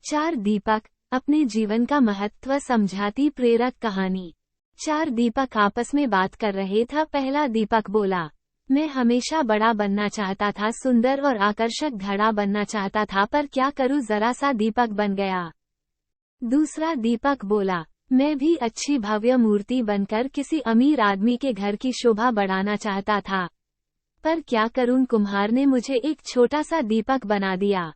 चार दीपक, अपने जीवन का महत्व समझाती प्रेरक कहानी। चार दीपक आपस में बात कर रहे था। पहला दीपक बोला, मैं हमेशा बड़ा बनना चाहता था, सुंदर और आकर्षक घड़ा बनना चाहता था, पर क्या करूं, जरा सा दीपक बन गया। दूसरा दीपक बोला, मैं भी अच्छी भव्य मूर्ति बनकर किसी अमीर आदमी के घर की शोभा बढ़ाना चाहता था, पर क्या करूं, कुम्हार ने मुझे एक छोटा सा दीपक बना दिया।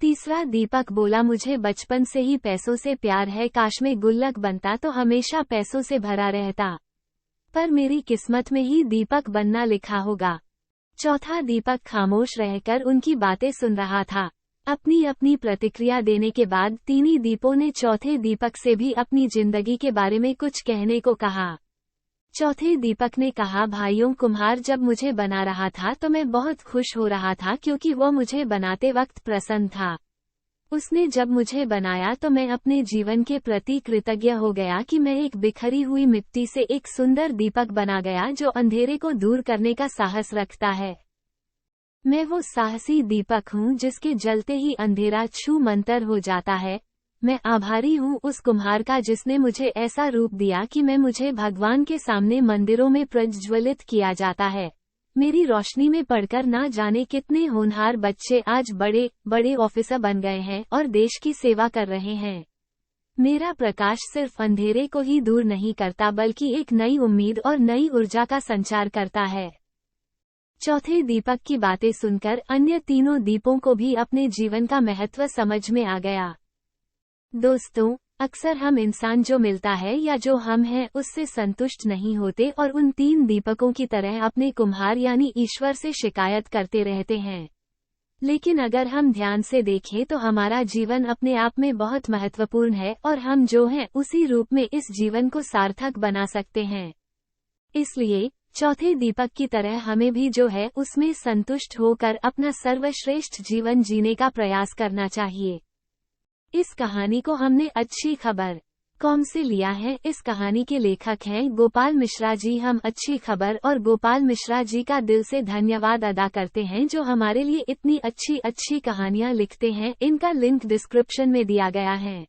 तीसरा दीपक बोला, मुझे बचपन से ही पैसों से प्यार है, काश में गुल्लक बनता तो हमेशा पैसों से भरा रहता, पर मेरी किस्मत में ही दीपक बनना लिखा होगा। चौथा दीपक खामोश रहकर उनकी बातें सुन रहा था। अपनी अपनी प्रतिक्रिया देने के बाद तीनों दीपों ने चौथे दीपक से भी अपनी जिंदगी के बारे में कुछ कहने को कहा। चौथे दीपक ने कहा, भाइयों, कुम्हार जब मुझे बना रहा था तो मैं बहुत खुश हो रहा था, क्योंकि वो मुझे बनाते वक्त प्रसन्न था। उसने जब मुझे बनाया तो मैं अपने जीवन के प्रति कृतज्ञ हो गया कि मैं एक बिखरी हुई मिट्टी से एक सुंदर दीपक बना गया जो अंधेरे को दूर करने का साहस रखता है। मैं वो साहसी दीपक हूँ जिसके जलते ही अंधेरा छू मंतर हो जाता है। मैं आभारी हूँ उस कुम्हार का जिसने मुझे ऐसा रूप दिया कि मुझे भगवान के सामने मंदिरों में प्रज्वलित किया जाता है। मेरी रोशनी में पढ़कर ना जाने कितने होनहार बच्चे आज बड़े बड़े ऑफिसर बन गए हैं और देश की सेवा कर रहे हैं। मेरा प्रकाश सिर्फ अंधेरे को ही दूर नहीं करता, बल्कि एक नई उम्मीद और नई ऊर्जा का संचार करता है। चौथे दीपक की बातें सुनकर अन्य तीनों दीपों को भी अपने जीवन का महत्व समझ में आ गया। दोस्तों, अक्सर हम इंसान जो मिलता है या जो हम हैं उससे संतुष्ट नहीं होते और उन तीन दीपकों की तरह अपने कुम्हार यानी ईश्वर से शिकायत करते रहते हैं। लेकिन अगर हम ध्यान से देखें तो हमारा जीवन अपने आप में बहुत महत्वपूर्ण है और हम जो हैं उसी रूप में इस जीवन को सार्थक बना सकते हैं। इसलिए चौथे दीपक की तरह हमें भी जो है उसमें संतुष्ट होकर अपना सर्वश्रेष्ठ जीवन जीने का प्रयास करना चाहिए। इस कहानी को हमने अच्छी खबर कॉम से लिया है। इस कहानी के लेखक हैं गोपाल मिश्रा जी। हम अच्छी खबर और गोपाल मिश्रा जी का दिल से धन्यवाद अदा करते हैं जो हमारे लिए इतनी अच्छी अच्छी कहानियां लिखते हैं। इनका लिंक डिस्क्रिप्शन में दिया गया है।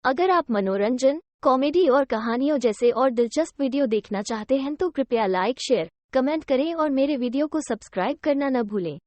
अगर आप मनोरंजन, कॉमेडी और कहानियों जैसे और दिलचस्प वीडियो देखना चाहते हैं तो कृपया लाइक, शेयर, कमेंट करें और मेरे वीडियो को सब्सक्राइब करना न भूलें।